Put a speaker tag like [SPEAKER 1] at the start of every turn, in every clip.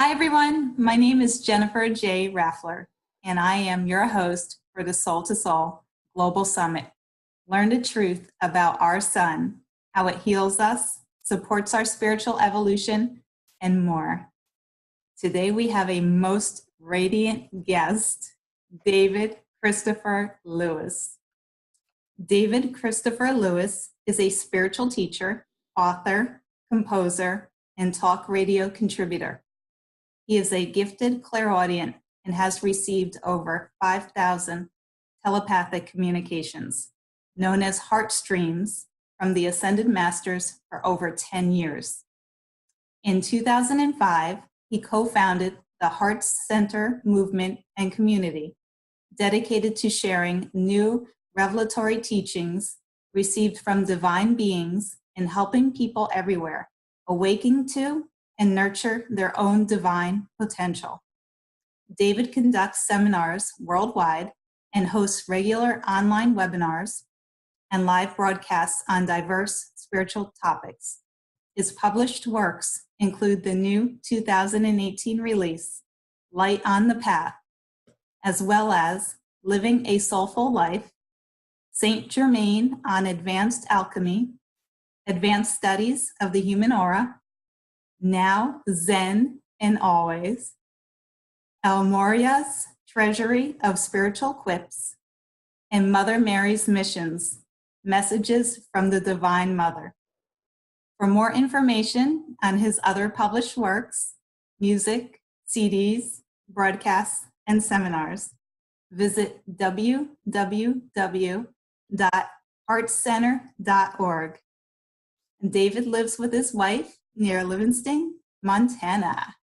[SPEAKER 1] Hi, everyone. My name is Jennifer J. Raffler, and I am your host for the Sol2Soul Global Summit. Learn the truth about our sun, how it heals us, supports our spiritual evolution, and more. Today, we have a most radiant guest, David Christopher Lewis. David Christopher Lewis is a spiritual teacher, author, composer, and talk radio contributor. He is a gifted clairaudient and has received over 5,000 telepathic communications, known as heart streams, from the Ascended Masters for over 10 years. In 2005, he co-founded the Heart Center movement and community, dedicated to sharing new revelatory teachings received from divine beings and helping people everywhere awaken to and nurture their own divine potential. David conducts seminars worldwide and hosts regular online webinars and live broadcasts on diverse spiritual topics. His published works include the new 2018 release, Light on the Path, as well as Living a Soulful Life, Saint Germain on Advanced Alchemy, Advanced Studies of the Human Aura, Now, Zen, and Always, El Moria's Treasury of Spiritual Quips, and Mother Mary's Missions, Messages from the Divine Mother. For more information on his other published works, music, CDs, broadcasts, and seminars, visit www.heartcenter.org. David lives with his wife near Livingston, Montana.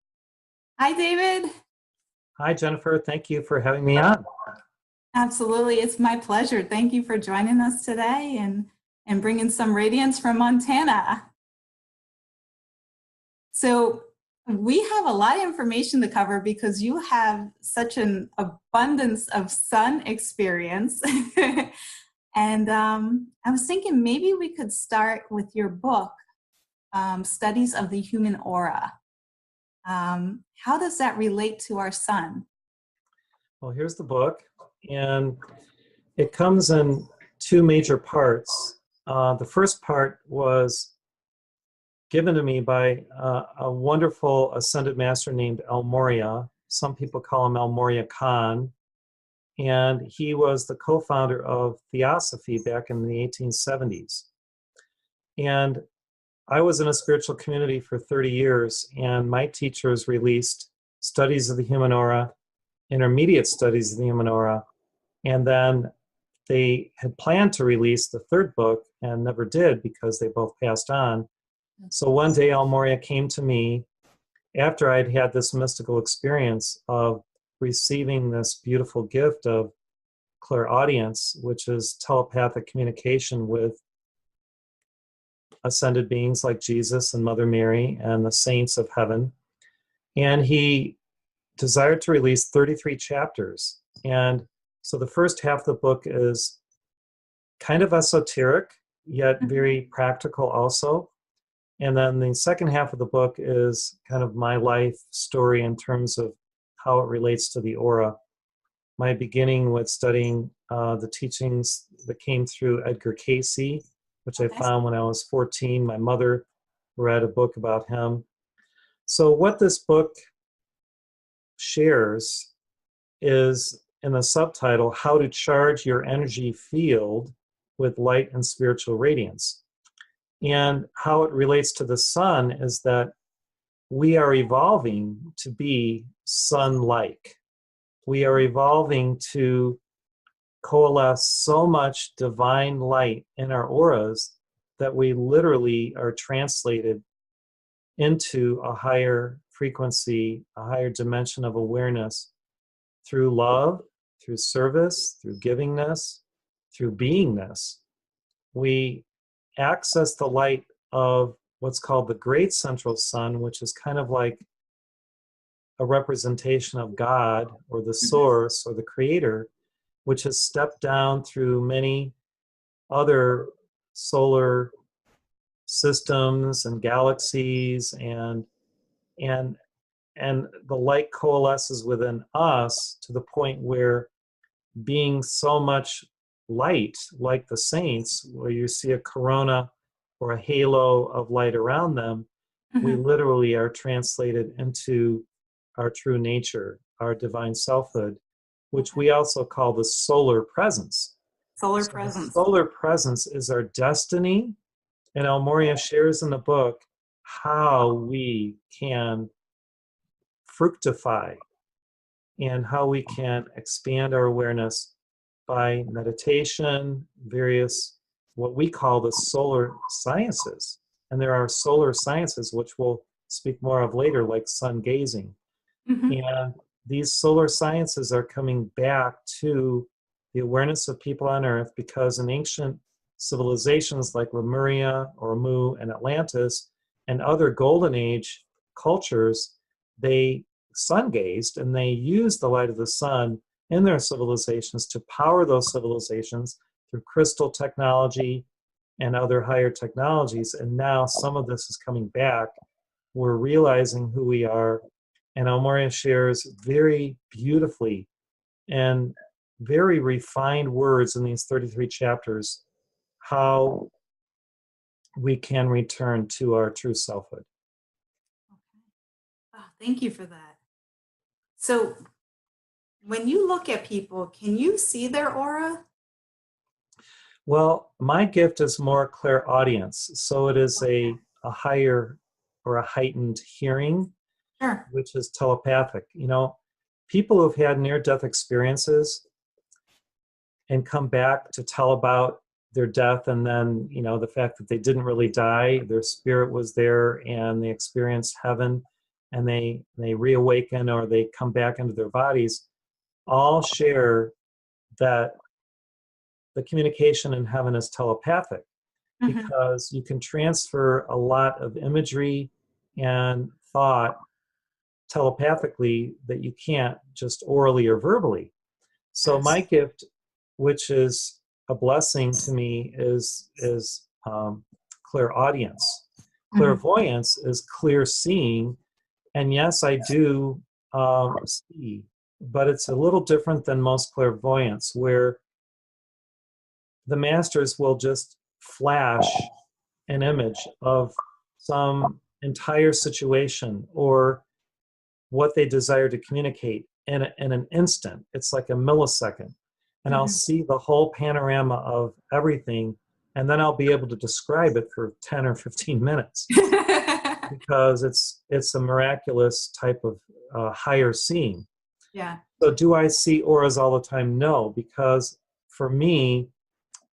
[SPEAKER 1] Hi, David.
[SPEAKER 2] Hi, Jennifer. Thank you for having me on.
[SPEAKER 1] Absolutely. It's my pleasure. Thank you for joining us today and bringing some radiance from Montana. So we have a lot of information to cover because you have such an abundance of sun experience. And I was thinking maybe we could start with your book, Studies of the Human Aura. How does that relate to our sun?
[SPEAKER 2] Well, here's the book, and it comes in two major parts. The first part was given to me by a wonderful Ascended Master named El Moria. Some people call him El Moria Khan. And he was the co-founder of Theosophy back in the 1870s. And I was in a spiritual community for 30 years, and my teachers released Studies of the Human Aura, Intermediate Studies of the Human Aura, and then they had planned to release the third book and never did because they both passed on. So one day El Moria came to me after I'd had this mystical experience of receiving this beautiful gift of clairaudience, which is telepathic communication with ascended beings like Jesus and Mother Mary and the saints of heaven. And he desired to release 33 chapters. And so the first half of the book is kind of esoteric, yet very practical also. And then the second half of the book is kind of my life story in terms of how it relates to the aura. My beginning with studying the teachings that came through Edgar Cayce, which I found when I was 14. My mother read a book about him. So what this book shares is, in the subtitle, How to Charge Your Energy Field with Light and Spiritual Radiance. And how it relates to the sun is that we are evolving to be sun-like. We are evolving to coalesce so much divine light in our auras that we literally are translated into a higher frequency, a higher dimension of awareness through love, through service, through givingness, through beingness. We access the light of what's called the Great Central Sun, which is kind of like a representation of God or the Source or the Creator, which has stepped down through many other solar systems and galaxies and and the light coalesces within us to the point where being so much light, like the saints, where you see a corona or a halo of light around them, we
[SPEAKER 1] Mhm.
[SPEAKER 2] literally are translated into our true nature, our divine selfhood, which
[SPEAKER 1] Okay.
[SPEAKER 2] we also call the solar presence.
[SPEAKER 1] Solar
[SPEAKER 2] So the
[SPEAKER 1] presence.
[SPEAKER 2] solar presence is our destiny, and El Moria shares in the book how we can fructify and how we can expand our awareness by meditation, various what we call the solar sciences. And there are solar sciences, which we'll speak more of later, like sun gazing.
[SPEAKER 1] Mhm.
[SPEAKER 2] And these solar sciences are coming back to the awareness of people on Earth because in ancient civilizations like Lemuria or Mu and Atlantis and other Golden Age cultures, they sun gazed and they used the light of the sun in their civilizations to power those civilizations through crystal technology and other higher technologies. And now some of this is coming back. We're realizing who we are. And Almoria shares very beautifully and very refined words in these 33 chapters how we can return to our true selfhood.
[SPEAKER 1] Okay. Oh, thank you for that. So, when you look at people, can you see their aura?
[SPEAKER 2] Well, my gift is more clairaudience. So it is a higher or a heightened hearing,
[SPEAKER 1] Sure.
[SPEAKER 2] which is telepathic. You know, people who've had near death experiences and come back to tell about their death and then, you know, the fact that they didn't really die, their spirit was there and they experienced heaven and they reawaken or they come back into their bodies, all share that the communication in heaven is telepathic
[SPEAKER 1] Mhm.
[SPEAKER 2] because you can transfer a lot of imagery and thought telepathically that you can't just orally or verbally. So my
[SPEAKER 1] Yes.
[SPEAKER 2] gift, which is a blessing to me, is clairaudience.
[SPEAKER 1] Mhm.
[SPEAKER 2] Clairvoyance is clear seeing, and yes, I do see, but it's a little different than most clairvoyance, where the masters will just flash an image of some entire situation or what they desire to communicate in an instant. It's like a millisecond. And I'll
[SPEAKER 1] Mhm.
[SPEAKER 2] see the whole panorama of everything, and then I'll be able to describe it for 10 or 15 minutes because it's a miraculous type of higher seeing.
[SPEAKER 1] Yeah.
[SPEAKER 2] So do I see auras all the time? No, because for me,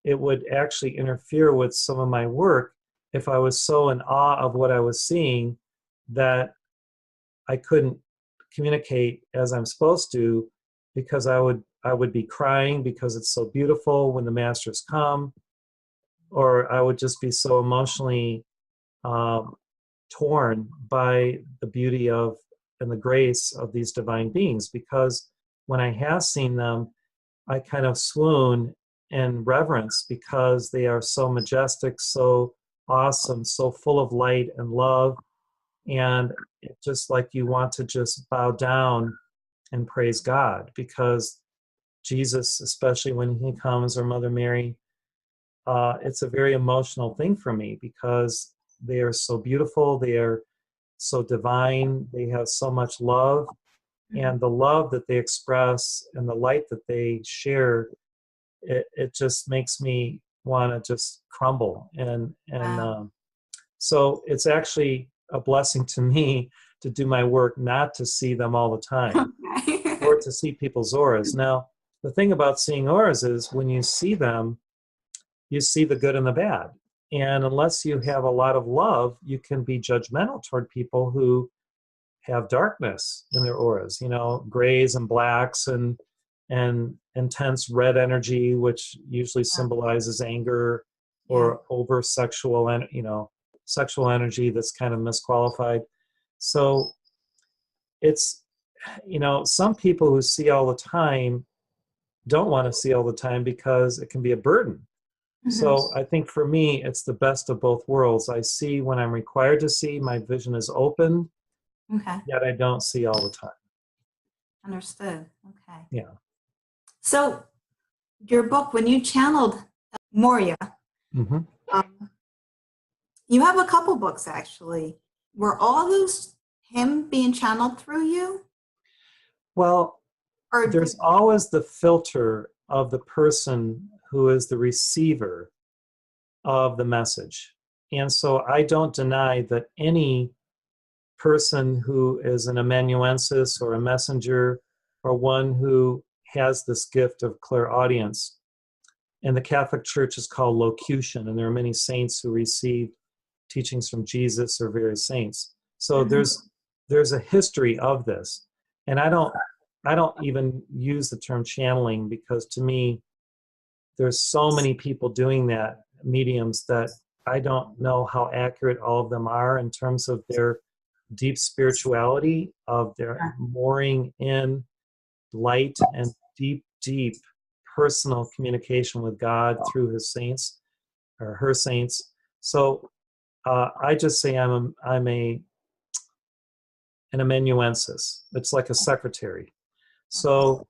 [SPEAKER 2] it would actually interfere with some of my work if I was so in awe of what I was seeing that I couldn't communicate as I'm supposed to because I would be crying because it's so beautiful when the masters come, or I would just be so emotionally um, torn by the beauty of and the grace of these divine beings because when I have seen them, I kind of swoon in reverence because they are so majestic, so awesome, so full of light and love. And it's just like you want to just bow down and praise God because Jesus, especially when he comes, or Mother Mary, it's a very emotional thing for me because they are so beautiful, they are so divine, they have so much love,
[SPEAKER 1] Mhm.
[SPEAKER 2] and the love that they express and the light that they share, it just makes me want to just crumble. And
[SPEAKER 1] Wow.
[SPEAKER 2] so it's actually a blessing to me to do my work, not to see them all the time
[SPEAKER 1] Okay.
[SPEAKER 2] or to see people's auras. Now, the thing about seeing auras is when you see them, you see the good and the bad. And unless you have a lot of love, you can be judgmental toward people who have darkness in their auras, you know, grays and blacks and intense red energy, which usually
[SPEAKER 1] Yeah.
[SPEAKER 2] symbolizes anger
[SPEAKER 1] Yeah.
[SPEAKER 2] or over sexual and sexual energy that's kind of misqualified. So it's some people who see all the time don't want to see all the time because it can be a burden.
[SPEAKER 1] Mhm.
[SPEAKER 2] So I think for me, it's the best of both worlds. I see when I'm required to see, my vision is open
[SPEAKER 1] Okay.
[SPEAKER 2] yet I don't see all the time.
[SPEAKER 1] Understood. Okay.
[SPEAKER 2] Yeah.
[SPEAKER 1] So your book, when you channeled Moria,
[SPEAKER 2] Hmm.
[SPEAKER 1] um, you have a couple books actually. Were all those him being channeled through you?
[SPEAKER 2] Well,
[SPEAKER 1] Or did,
[SPEAKER 2] there's always the filter of the person who is the receiver of the message. And so I don't deny that any person who is an amanuensis or a messenger or one who has this gift of clairaudience, and the Catholic Church is called locution, and there are many saints who received teachings from Jesus or various saints. So there's a history of this, and I don't even use the term channeling, because to me there's so many people doing that, mediums, that I don't know how accurate all of them are in terms of their deep spirituality, of their mooring in light and deep personal communication with God through his saints or her saints. So I just say I'm an amanuensis. It's like a secretary. So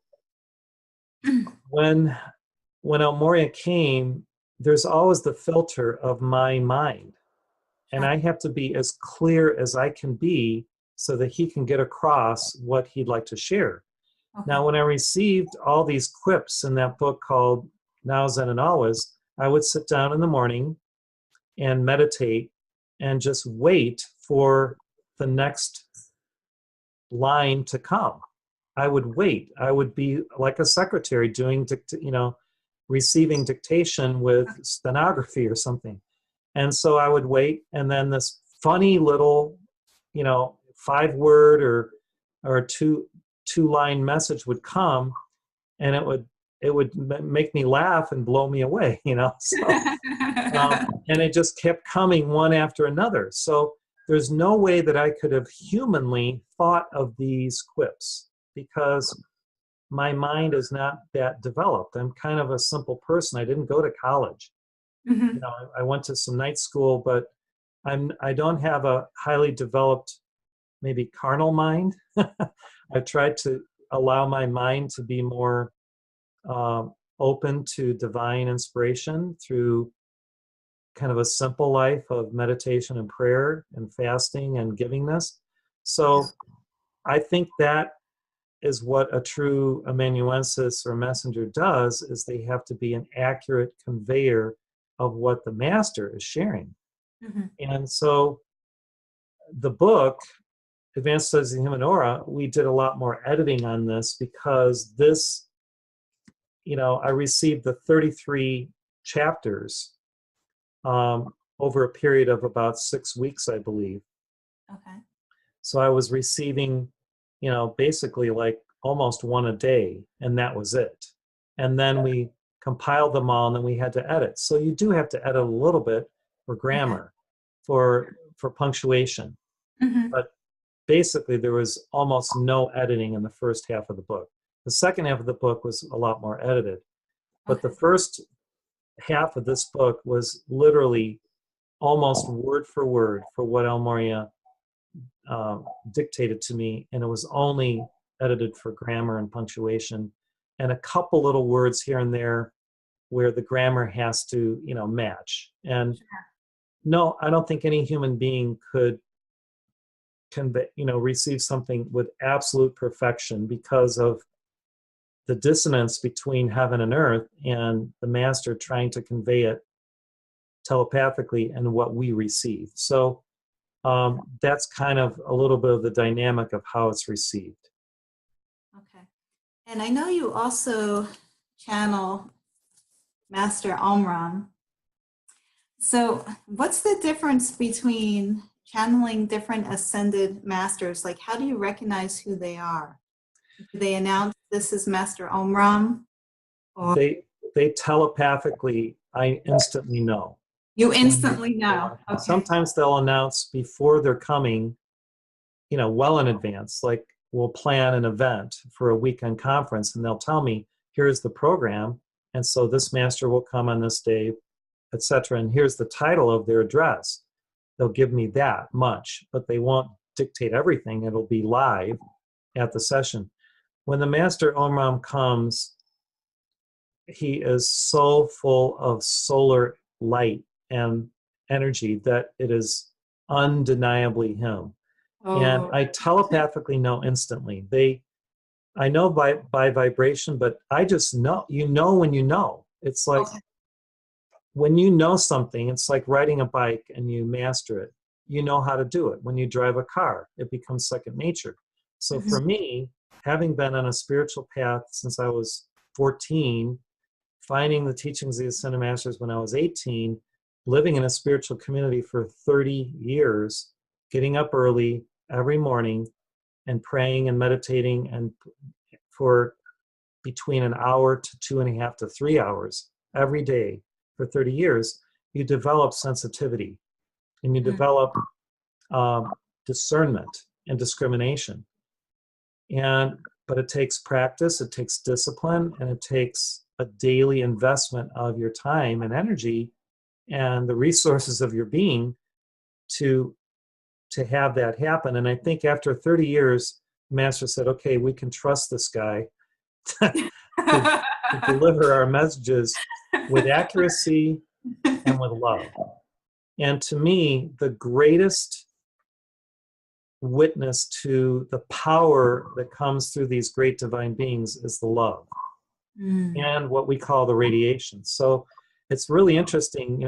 [SPEAKER 2] when El Moria came, there's always the filter of my mind, and I have to be as clear as I can be so that he can get across what he'd like to share.
[SPEAKER 1] okay.
[SPEAKER 2] Now, when I received all these quips in that book called Now, Zen, and Always, I would sit down in the morning and meditate and just wait for the next line to come. I would wait. I would be like a secretary doing, receiving dictation with stenography or something. And so I would wait, and then this funny little, 5-word or two-line message would come, and it would make me laugh and blow me away, So, and it just kept coming one after another. So there's no way that I could have humanly thought of these quips, because my mind is not that developed. I'm kind of a simple person. I didn't go to college.
[SPEAKER 1] Mm-hmm.
[SPEAKER 2] I went to some night school, but I don't have a highly developed, maybe carnal mind. I tried to allow my mind to be more open to divine inspiration through kind of a simple life of meditation and prayer and fasting and givingness. So I think that is what a true amanuensis or messenger does, is they have to be an accurate conveyor of what the master is sharing.
[SPEAKER 1] Mm-hmm.
[SPEAKER 2] And so the book, Advanced Studies of the Human Aura, we did a lot more editing on this, because this, I received the 33 chapters over a period of about 6 weeks, I believe.
[SPEAKER 1] Okay.
[SPEAKER 2] So I was receiving, basically like almost one a day, and that was it. And then we compiled them all, and then we had to edit. So you do have to edit a little bit for grammar, for punctuation.
[SPEAKER 1] Mm-hmm.
[SPEAKER 2] But basically there was almost no editing in the first half of the book. The second half of the book was a lot more edited. But the first half of this book was literally almost word for word for what El Moria dictated to me, and it was only edited for grammar and punctuation, and a couple little words here and there where the grammar has to, match. And no, I don't think any human being could receive something with absolute perfection, because of the dissonance between heaven and earth and the master trying to convey it telepathically and what we receive. So that's kind of a little bit of the dynamic of how it's received.
[SPEAKER 1] Okay. And I know you also channel Master Omram. So what's the difference between channeling different ascended masters? Like, how do you recognize who they are? Do they announce this is Master Omram? Or
[SPEAKER 2] They telepathically, I instantly know.
[SPEAKER 1] you instantly know. Okay.
[SPEAKER 2] Sometimes they'll announce before they're coming, well in advance. Like, we'll plan an event for a weekend conference, and they'll tell me, here's the program, and so this master will come on this day, etc. And here's the title of their address. They'll give me that much, but they won't dictate everything. It'll be live at the session. When the Master Omram comes, he is so full of solar light and energy that it is undeniably him. And
[SPEAKER 1] Oh.
[SPEAKER 2] I telepathically know instantly. I know by vibration, but I just know, when you know. It's like
[SPEAKER 1] Okay.
[SPEAKER 2] when you know something, it's like riding a bike and you master it. You know how to do it. When you drive a car, it becomes second nature. So for me, having been on a spiritual path since I was 14, finding the teachings of the Ascended Masters when I was 18, living in a spiritual community for 30 years, getting up early every morning and praying and meditating and for between an hour to 2.5 to 3 hours every day for 30 years, you develop sensitivity and you develop discernment and discrimination. But it takes practice, it takes discipline, and it takes a daily investment of your time and energy and the resources of your being to have that happen. And I think after 30 years, the Master said, okay, we can trust this guy to deliver our messages with accuracy and with love. And to me, the greatest witness to the power that comes through these great divine beings is the love and what we call the radiation. So it's really interesting,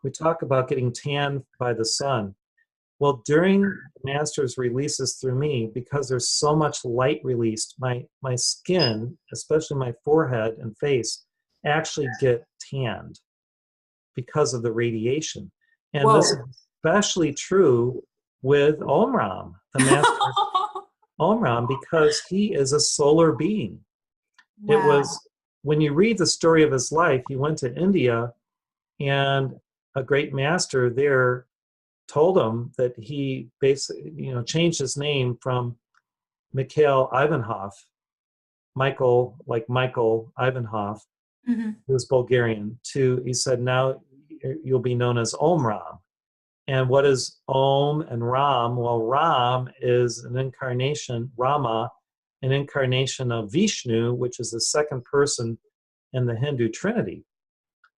[SPEAKER 2] we talk about getting tanned by the sun. Well, during the Master's releases through me, because there's so much light released, my skin, especially my forehead and face, actually get tanned because of the radiation. And this is especially true with Omram, the Master Omram, because he is a solar being.
[SPEAKER 1] Wow.
[SPEAKER 2] It was, when you read the story of his life, he went to India and a great master there told him that he basically, changed his name from Mikhail Ivanov, Michael Ivanov, who was Bulgarian, to, he said, now you'll be known as Omram. And what is Om and Ram? Well, Ram is an incarnation, Rama, an incarnation of Vishnu, which is the second person in the Hindu Trinity.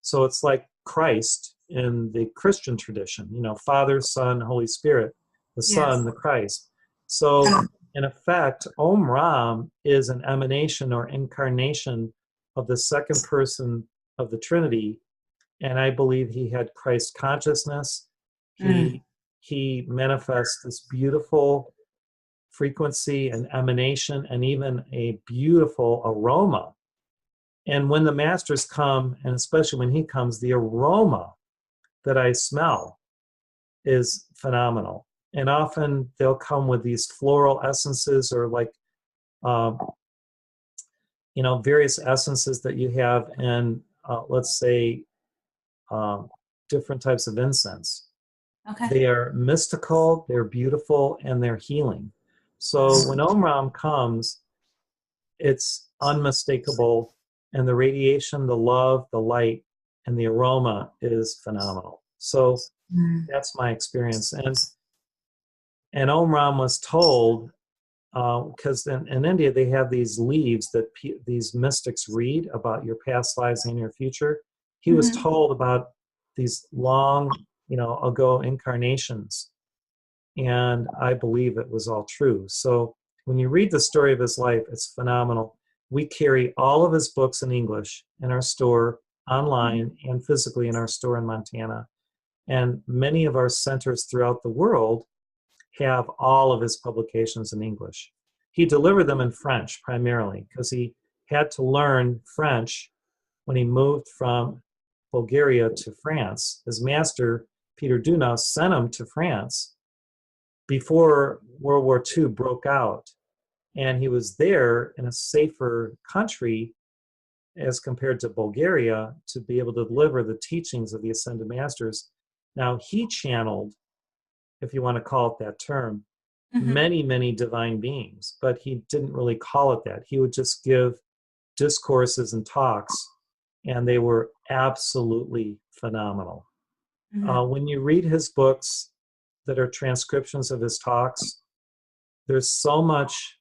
[SPEAKER 2] So it's like Christ in the Christian tradition, Father, Son, Holy Spirit, the Son, the Christ. So in effect, Om Ram is an emanation or incarnation of the second person of the Trinity. And I believe he had Christ consciousness. He manifests this beautiful frequency and emanation and even a beautiful aroma. And when the masters come, and especially when he comes, the aroma that I smell is phenomenal. And often they'll come with these floral essences or like, various essences that you have in, let's say, different types of incense. Okay. They are mystical, they're beautiful, and they're healing. So when Omram comes, it's unmistakable, and the radiation, the love, the light, and the aroma is phenomenal. So that's my experience. And Omram was told, because in India they have these leaves that these mystics read about your past lives and your future. He was told about these long, ago incarnations, and I believe it was all true. So when you read the story of his life, it's phenomenal. We carry all of his books in English in our store, online, and physically in our store in Montana. And many of our centers throughout the world have all of his publications in English. He delivered them in French primarily because he had to learn French when he moved from Bulgaria to France. His master, Peter Dunas, sent him to France before World War II broke out. And he was there in a safer country as compared to Bulgaria to be able to deliver the teachings of the Ascended Masters. Now, he channeled, if you want to call it that term, many, many divine beings, but he didn't really call it that. He would just give discourses and talks, and they were absolutely phenomenal. When you read his books that are transcriptions of his talks, there's so much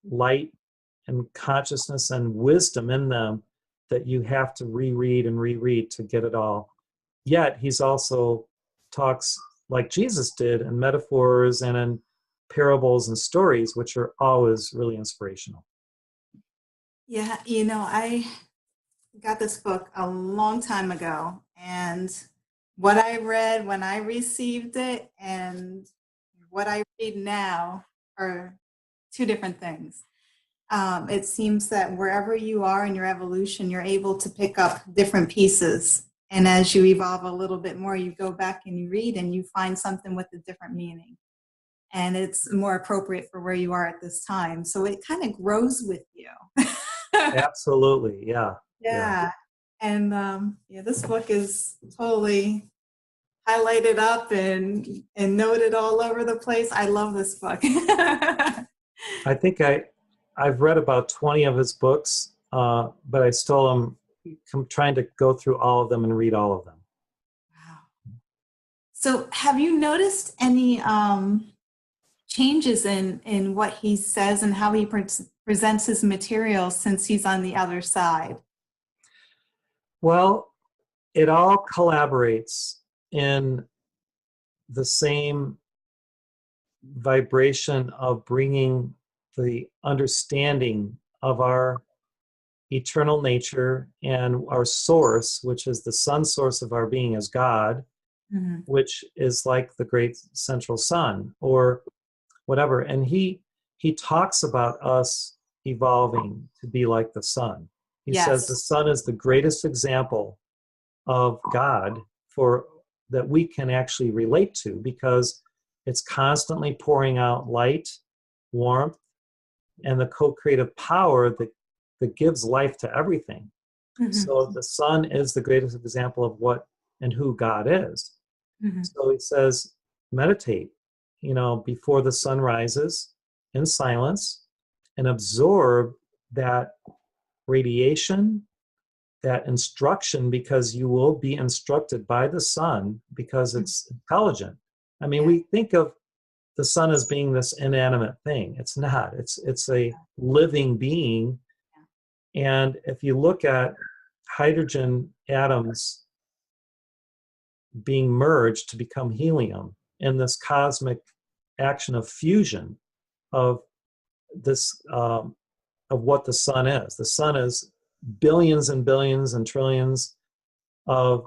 [SPEAKER 2] light and consciousness and wisdom in them that you have to reread and reread to get it all. Yet he's also talks like Jesus did in metaphors and in parables and stories, which are always really inspirational.
[SPEAKER 1] Yeah, I got this book a long time ago, and what I read when I received it and what I read now are two different things. It seems that wherever you are in your evolution, you're able to pick up different pieces. And as you evolve a little bit more, you go back and you read and you find something with a different meaning. And it's more appropriate for where you are at this time. So it kind of grows with you.
[SPEAKER 2] Absolutely. Yeah.
[SPEAKER 1] Yeah. And yeah, this book is totally highlighted up and noted all over the place. I love this book.
[SPEAKER 2] I think I've read about 20 of his books, but I still am trying to go through all of them and read all of them.
[SPEAKER 1] Wow. So have you noticed any changes in what he says and how he presents his material since he's on the other side?
[SPEAKER 2] Well, it all collaborates in the same vibration of bringing the understanding of our eternal nature and our source, which is the sun source of our being as God,
[SPEAKER 1] Mm-hmm.
[SPEAKER 2] which is like the great central sun or whatever. And he talks about us evolving to be like the sun. He says the
[SPEAKER 1] Yes.
[SPEAKER 2] sun is the greatest example of God for that we can actually relate to, because it's constantly pouring out light, warmth, and the co-creative power that gives life to everything.
[SPEAKER 1] Mm-hmm.
[SPEAKER 2] So the sun is the greatest example of what and who God is.
[SPEAKER 1] Mm-hmm.
[SPEAKER 2] So he says, meditate, before the sun rises in silence and absorb that radiation, that instruction, because you will be instructed by the sun because it's intelligent. I mean, we think of the sun as being this inanimate thing. It's not. It's a living being. And if you look at hydrogen atoms being merged to become helium in this cosmic action of fusion of this of what the sun is. The sun is billions and billions and trillions of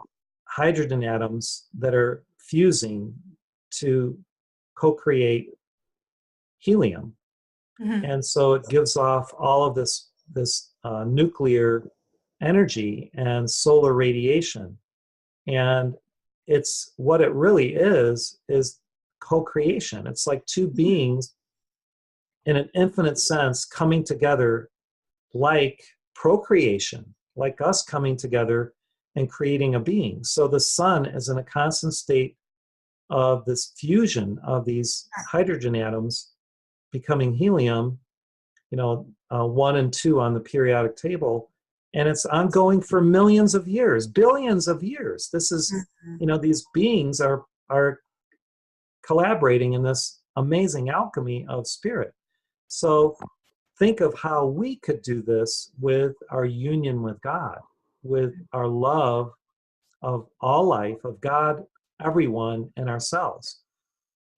[SPEAKER 2] hydrogen atoms that are fusing to co-create helium. Mm-hmm. And so it gives off all of this nuclear energy and solar radiation. And it's what it really is co-creation. It's like two beings in an infinite sense coming together, like procreation, like us coming together and creating a being. So the sun is in a constant state of this fusion of these hydrogen atoms becoming helium, 1 and 2 on the periodic table. And it's ongoing for millions of years, billions of years. This is, these beings are collaborating in this amazing alchemy of spirit. So think of how we could do this with our union with God, with our love of all life, of God, everyone, and ourselves.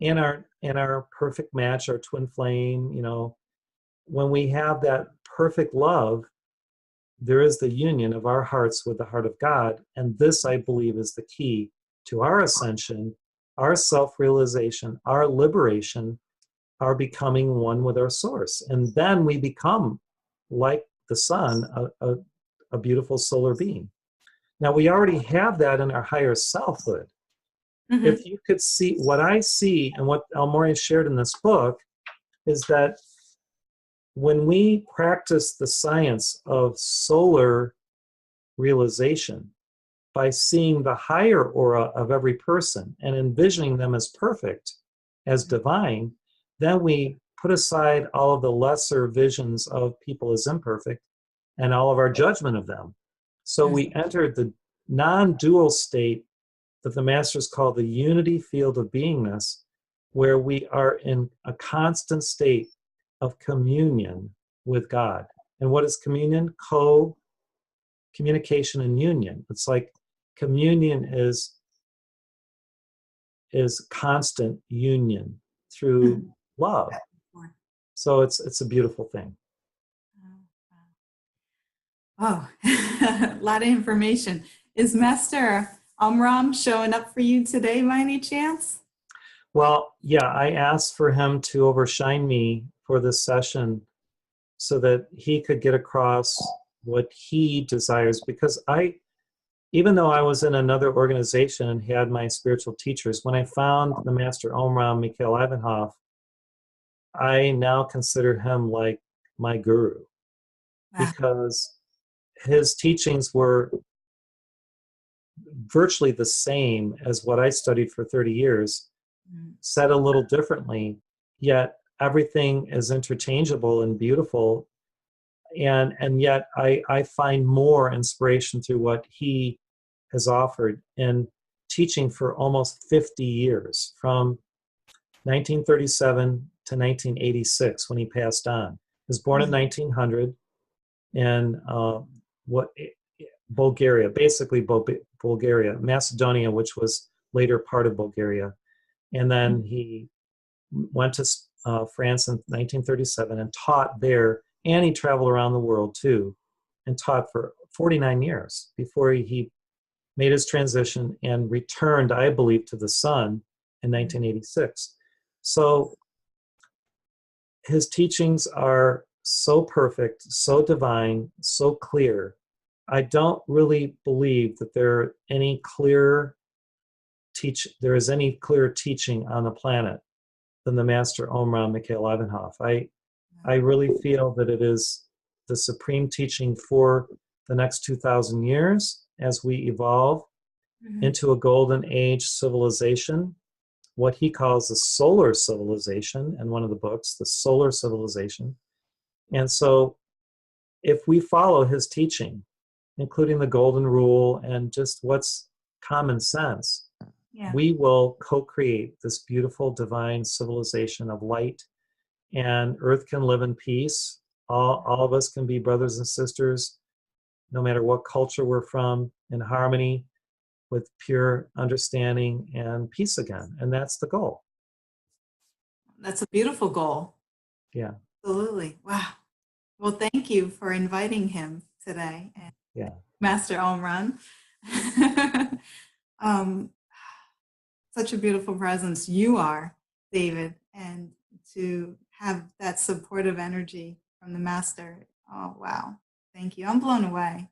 [SPEAKER 2] And our perfect match, our twin flame, when we have that perfect love, there is the union of our hearts with the heart of God. And this, I believe, is the key to our ascension, our self-realization, our liberation, our becoming one with our source. And then we become, like the sun, a beautiful solar being. Now, we already have that in our higher selfhood. Mm-hmm. If you could see what I see and what Almoria shared in this book, is that when we practice the science of solar realization by seeing the higher aura of every person and envisioning them as perfect, as divine, then we put aside all of the lesser visions of people as imperfect and all of our judgment of them. So we entered the non-dual state that the masters call the unity field of beingness, where we are in a constant state of communion with God. And what is communion? Communication and union. It's like communion is constant union through love. So it's a beautiful thing.
[SPEAKER 1] Oh, a lot of information. Is Master Amram showing up for you today by any chance?
[SPEAKER 2] Well, yeah, I asked for him to overshine me for this session so that he could get across what he desires, because even though I was in another organization and had my spiritual teachers, when I found the Master Omram Mikhail Ivanhoff, I now consider him like my guru, because his teachings were virtually the same as what I studied for 30 years, said a little differently, yet everything is interchangeable and beautiful. And yet I find more inspiration through what he has offered in teaching for almost 50 years, from 1937 to 1986 when he passed on. He was born in 1900 in Bulgaria, basically Bulgaria, Macedonia, which was later part of Bulgaria. And then he went to France in 1937 and taught there, and he traveled around the world too, and taught for 49 years before he made his transition and returned, I believe, to the sun in 1986. So his teachings are so perfect, so divine, so clear. I don't really believe that there is any clearer teaching on the planet than the Master Omram Mikhail Ivanhoff. I really feel that it is the supreme teaching for the next 2,000 years as we evolve into a golden age civilization, what he calls the solar civilization in one of the books, the solar civilization. And so if we follow his teaching, including the golden rule and just what's common sense, we will co-create this beautiful divine civilization of light, and earth can live in peace. All of us can be brothers and sisters, no matter what culture we're from, in harmony with pure understanding and peace again. And that's the goal.
[SPEAKER 1] That's a beautiful goal.
[SPEAKER 2] Yeah.
[SPEAKER 1] Absolutely. Wow. Well, thank you for inviting him today. And Master Omran. Such a beautiful presence you are, David, and to have that supportive energy from the Master. Oh, wow. Thank you. I'm blown away.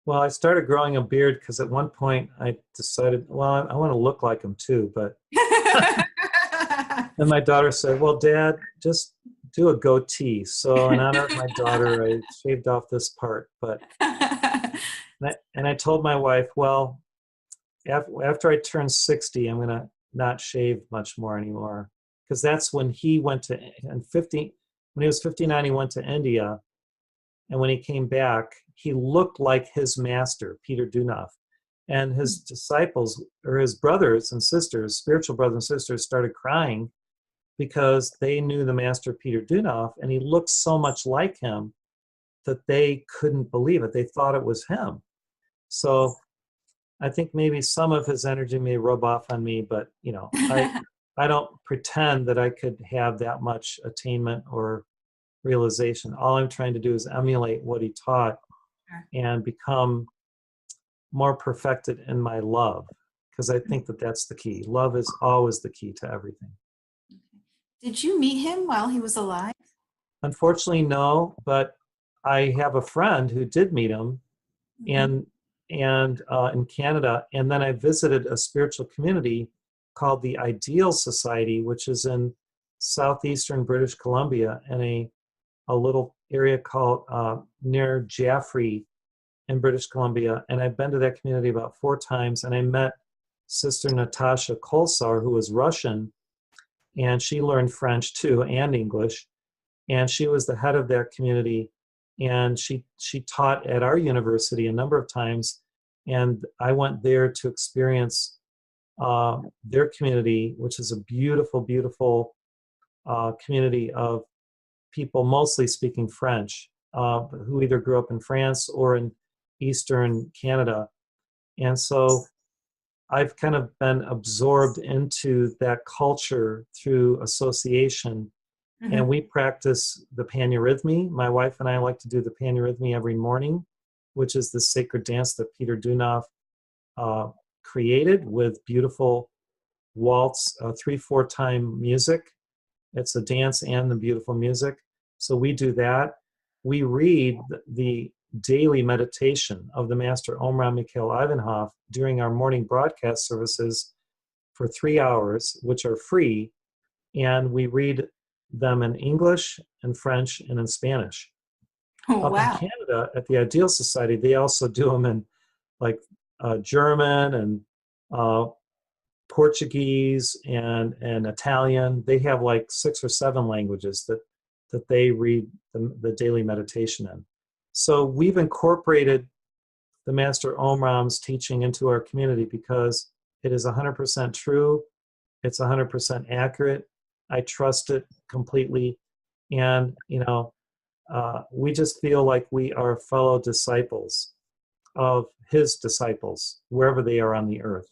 [SPEAKER 2] Well, I started growing a beard because at one point I decided, well, I want to look like him too. But and my daughter said, well, Dad, just do a goatee. So in honor of my daughter, I shaved off this part. But and I told my wife, well, after I turn 60, I'm going to not shave much more anymore, because that's when he went to, when he was 59, he went to India. And when he came back, he looked like his master, Peter Dunoff. And his disciples, or his brothers and sisters, spiritual brothers and sisters, started crying because they knew the master, Peter Dunoff, and he looked so much like him that they couldn't believe it. They thought it was him. So I think maybe some of his energy may rub off on me, but I don't pretend that I could have that much attainment or realization. All I'm trying to do is emulate what he taught and become more perfected in my love, because I think that that's the key. Love is always the key to everything.
[SPEAKER 1] Did you meet him while he was alive?
[SPEAKER 2] Unfortunately, no, but I have a friend who did meet him, and in Canada, and then I visited a spiritual community called the Ideal Society, which is in southeastern British Columbia, in a little area called near Jaffrey in British Columbia. And I've been to that community about 4 times, and I met Sister Natasha Kolsar, who was Russian, and she learned French too and English, and she was the head of that community, and she taught at our university a number of times, and I went there to experience their community, which is a beautiful, beautiful community of people mostly speaking French, who either grew up in France or in Eastern Canada. And so I've kind of been absorbed into that culture through association. And we practice the panurhythmy. My wife and I like to do the panurhythmy every morning, which is the sacred dance that Peter Dunoff created with beautiful waltz, 3/4 time music. It's a dance and the beautiful music. So we do that. We read the daily meditation of the Master Omram Mikhail Ivanhoff during our morning broadcast services for 3 hours, which are free. And we read them in English and French and in Spanish.
[SPEAKER 1] Oh,
[SPEAKER 2] Up
[SPEAKER 1] wow.
[SPEAKER 2] in Canada at the Ideal Society, they also do them in like German and Portuguese and Italian. They have like 6 or 7 languages that they read the daily meditation in. So we've incorporated the Master Omram's teaching into our community because it is 100% true. It's 100% accurate. I trust it completely. And, we just feel like we are fellow disciples of his disciples, wherever they are on the earth.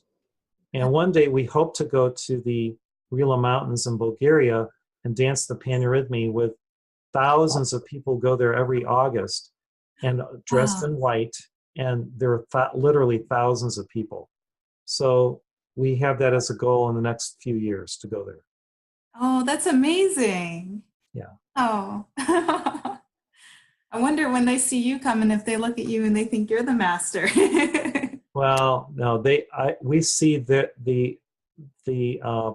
[SPEAKER 2] And one day we hope to go to the Rila Mountains in Bulgaria and dance the panurhythmy with thousands of people go there every August and dressed in white. And there are literally thousands of people. So we have that as a goal in the next few years to go there.
[SPEAKER 1] Oh, that's amazing.
[SPEAKER 2] Yeah.
[SPEAKER 1] Oh. I wonder when they see you coming if they look at you and they think you're the master.
[SPEAKER 2] Well, no, we see the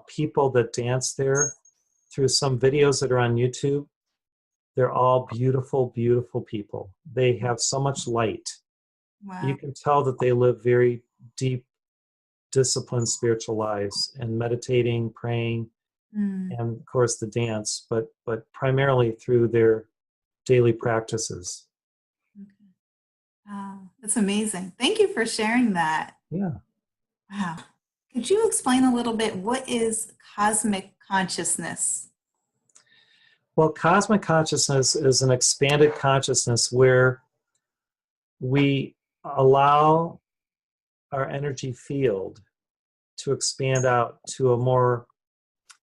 [SPEAKER 2] people that dance there through some videos that are on YouTube. They're all beautiful, beautiful people. They have so much light.
[SPEAKER 1] Wow.
[SPEAKER 2] You can tell that they live very deep, disciplined spiritual lives and meditating, praying, and of course the dance, but primarily through their daily practices.
[SPEAKER 1] Okay. Wow, that's amazing. Thank you for sharing that.
[SPEAKER 2] Yeah.
[SPEAKER 1] Wow. Could you explain a little bit what is cosmic consciousness?
[SPEAKER 2] Well, cosmic consciousness is an expanded consciousness where we allow our energy field to expand out to a more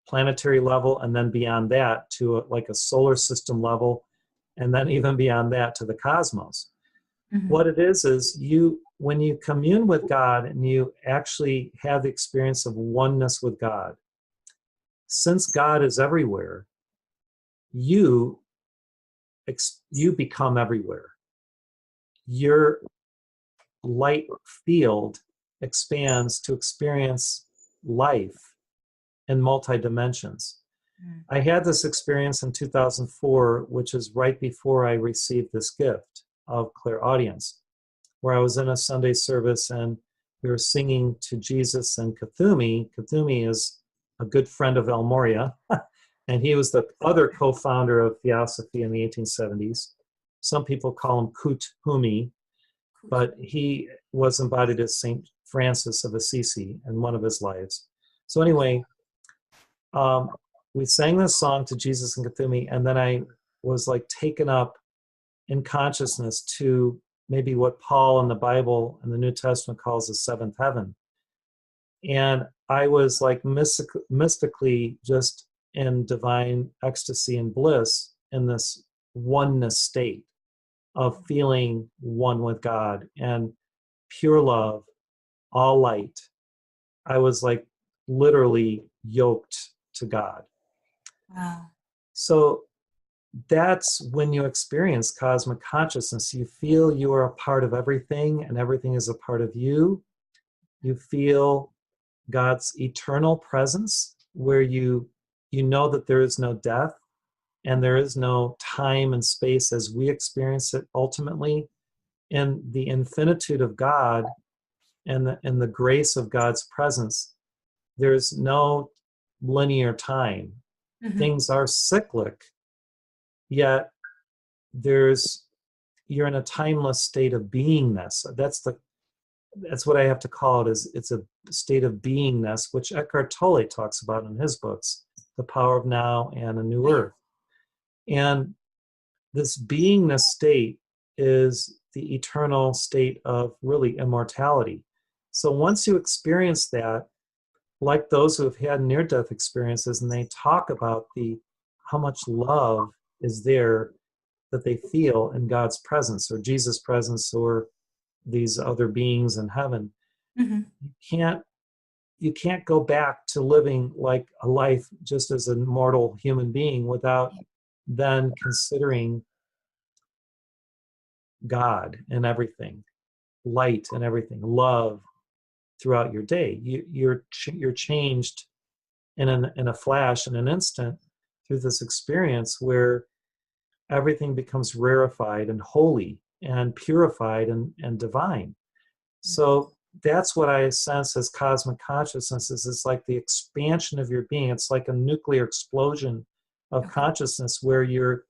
[SPEAKER 2] planetary level, and then beyond that to like a solar system level, and then even beyond that to the cosmos. What it is when you commune with God and you actually have the experience of oneness with God, since God is everywhere, you become everywhere. Your light field expands to experience life in multi-dimensions. I had this experience in 2004, which is right before I received this gift of clairaudience, where I was in a Sunday service and we were singing to Jesus and Kuthumi. Kuthumi is a good friend of El Moria, and he was the other co-founder of Theosophy in the 1870s. Some people call him Kuthumi, but he was embodied as St. Francis of Assisi in one of his lives. So anyway, we sang this song to Jesus and Kuthumi, and then I was like taken up in consciousness to maybe what Paul in the Bible in the New Testament calls the seventh heaven. And I was like mystically just in divine ecstasy and bliss in this oneness state of feeling one with God and pure love, all light. I was like literally yoked to God.
[SPEAKER 1] Wow.
[SPEAKER 2] So that's when you experience cosmic consciousness. You feel you are a part of everything and everything is a part of you. You feel God's eternal presence where you know that there is no death and there is no time and space as we experience it ultimately. In the infinitude of God and in the grace of God's presence, there's no linear time. Things are cyclic, yet you're in a timeless state of beingness. that's what I have to call it, is it's a state of beingness, which Eckhart Tolle talks about in his books, The Power of Now and A New Earth. And this beingness state is the eternal state of really immortality. So once you experience that, like those who have had near-death experiences, and they talk about how much love is there that they feel in God's presence or Jesus' presence or these other beings in heaven,
[SPEAKER 1] Mm-hmm.
[SPEAKER 2] you can't go back to living like a life just as a mortal human being without then considering God and everything, light and everything, love throughout your day. You're changed in a flash, in an instant, through this experience where everything becomes rarefied and holy and purified and divine. So that's what I sense as cosmic consciousness is. It's like the expansion of your being. It's like a nuclear explosion of consciousness where you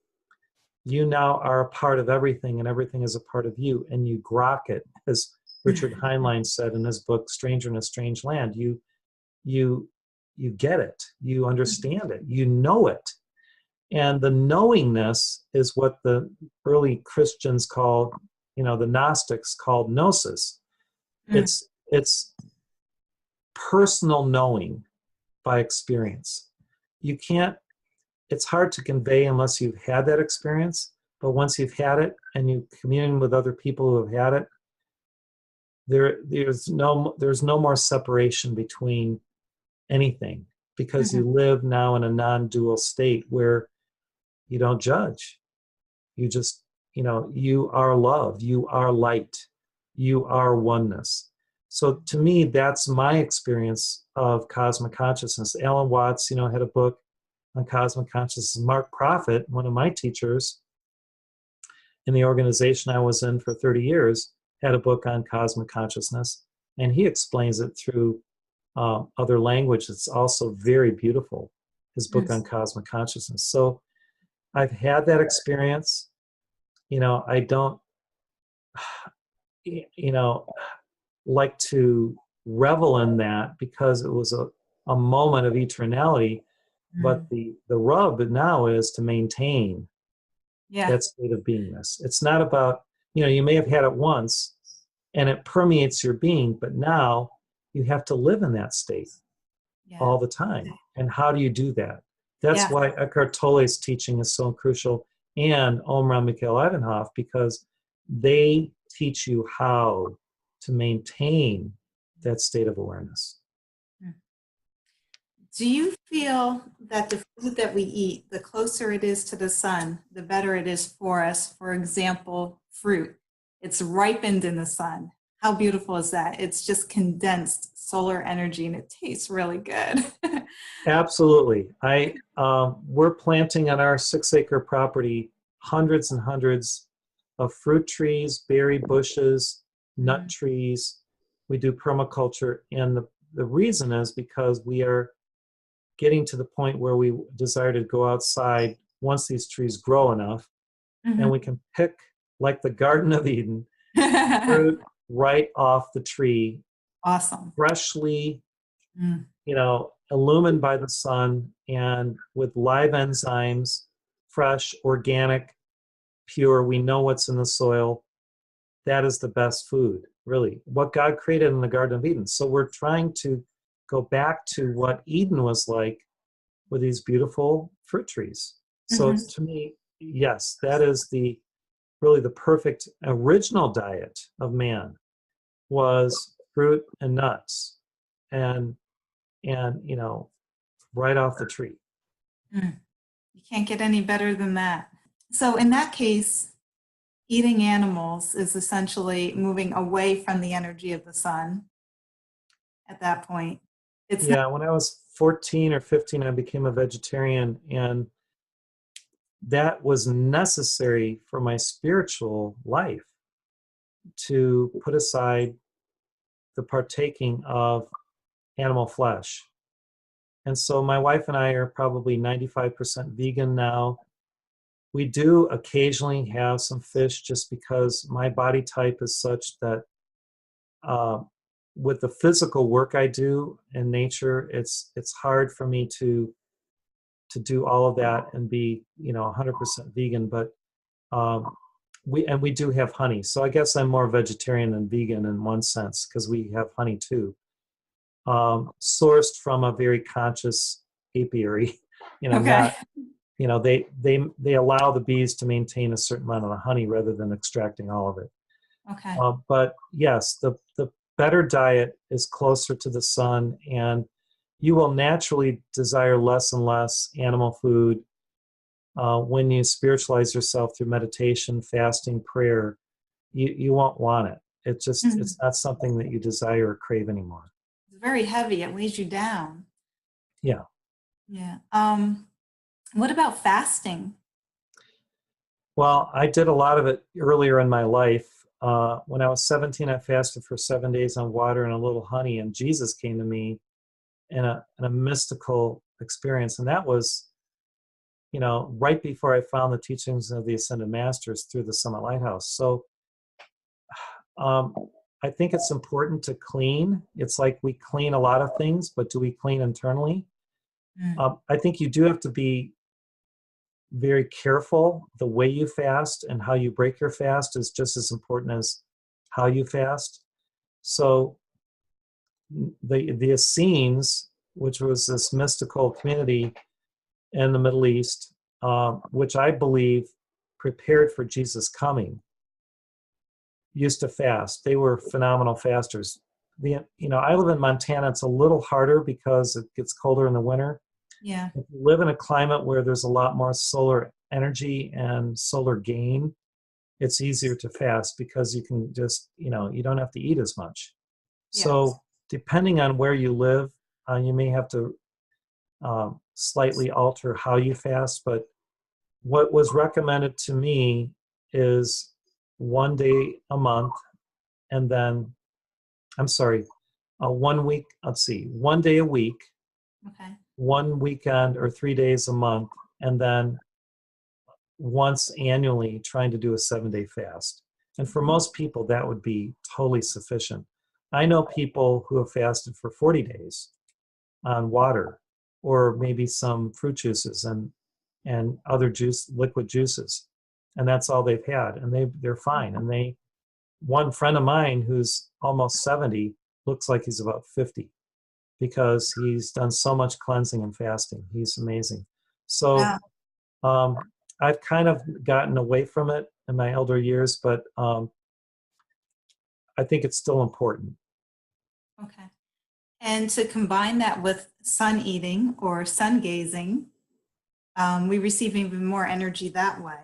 [SPEAKER 2] now are a part of everything and everything is a part of you, and you grok it, as Richard Heinlein said in his book Stranger in a Strange Land. You get it, you understand it, you know it. And the knowingness is what the early Christians called, the Gnostics called gnosis. It's personal knowing by experience. It's hard to convey unless you've had that experience, but once you've had it and you commune with other people who have had it, there's no more separation between anything, because you live now in a non-dual state where you don't judge. You just, you are love, you are light, you are oneness. So to me, that's my experience of cosmic consciousness. Alan Watts, had a book on cosmic consciousness. Mark Prophet, one of my teachers in the organization I was in for 30 years, had a book on cosmic consciousness, and he explains it through other language. It's also very beautiful, his book on cosmic consciousness. So I've had that experience. I don't, like to revel in that because it was a moment of eternality. But the rub now is to maintain that state of beingness. It's not about, you may have had it once and it permeates your being, but now you have to live in that state all the time. And how do you do that? That's why Eckhart Tolle's teaching is so crucial, and Omraam Mikhail Ivanhoff, because they teach you how to maintain that state of awareness.
[SPEAKER 1] Do you feel that the food that we eat, the closer it is to the sun, the better it is for us? For example, fruit. It's ripened in the sun. How beautiful is that? It's just condensed solar energy and it tastes really good.
[SPEAKER 2] Absolutely. We're planting on our 6-acre property hundreds and hundreds of fruit trees, berry bushes, nut trees. We do permaculture, and the reason is because we are getting to the point where we desire to go outside once these trees grow enough, and we can pick, like the Garden of Eden, fruit right off the tree.
[SPEAKER 1] Awesome.
[SPEAKER 2] Freshly, illumined by the sun and with live enzymes, fresh, organic, pure. We know what's in the soil. That is the best food, really, what God created in the Garden of Eden. So we're trying to go back to what Eden was like with these beautiful fruit trees. So to me, yes, that is really the perfect original diet of man, was fruit and nuts and right off the tree.
[SPEAKER 1] You can't get any better than that. So in that case, eating animals is essentially moving away from the energy of the sun at that point.
[SPEAKER 2] When I was 14 or 15, I became a vegetarian, and that was necessary for my spiritual life, to put aside the partaking of animal flesh. And so my wife and I are probably 95% vegan now. We do occasionally have some fish just because my body type is such that uh, with the physical work I do in nature, it's hard for me to do all of that and be 100% vegan. But we do have honey, so I guess I'm more vegetarian than vegan in one sense because we have honey too, sourced from a very conscious apiary.
[SPEAKER 1] Okay.
[SPEAKER 2] Not they allow the bees to maintain a certain amount of the honey rather than extracting all of it.
[SPEAKER 1] Okay.
[SPEAKER 2] But yes, the better diet is closer to the sun, and you will naturally desire less and less animal food when you spiritualize yourself through meditation, fasting, prayer. You won't want it.
[SPEAKER 1] Mhm.
[SPEAKER 2] It's not something that you desire or crave anymore.
[SPEAKER 1] It's very heavy. It weighs you down.
[SPEAKER 2] Yeah.
[SPEAKER 1] Yeah. What about fasting?
[SPEAKER 2] Well, I did a lot of it earlier in my life. When I was 17, I fasted for 7 days on water and a little honey, and Jesus came to me in a mystical experience. And that was, right before I found the teachings of the Ascended Masters through the Summit Lighthouse. So um, I think it's important to clean. It's like we clean a lot of things, but do we clean internally?
[SPEAKER 1] Mm.
[SPEAKER 2] I think you do have to be very careful. The way you fast and how you break your fast is just as important as how you fast. So the Essenes, which was this mystical community in the Middle East, which I believe prepared for Jesus' coming, used to fast. They were phenomenal fasters. I live in Montana. It's a little harder because it gets colder in the winter.
[SPEAKER 1] Yeah.
[SPEAKER 2] If you live in a climate where there's a lot more solar energy and solar gain, it's easier to fast because you can just, you don't have to eat as much.
[SPEAKER 1] Yeah.
[SPEAKER 2] So depending on where you live, you may have to slightly alter how you fast. But what was recommended to me is 1 day a month, and then, I'm sorry, 1 week, let's see, 1 day a week,
[SPEAKER 1] Okay.
[SPEAKER 2] one weekend, or 3 days a month, and then once annually trying to do a 7 day fast. And for
[SPEAKER 1] Mhm.
[SPEAKER 2] most people, that would be totally sufficient. I know people who have fasted for 40 days on water or maybe some fruit juices and other liquid juices. And that's all they've had. And they're fine. And one friend of mine who's almost 70 looks like he's about 50 because he's done so much cleansing and fasting. He's amazing. So
[SPEAKER 1] Wow.
[SPEAKER 2] um, I've kind of gotten away from it in my elder years, but I think it's still important.
[SPEAKER 1] Okay. And to combine that with sun eating or sun gazing, we receive even more energy that way.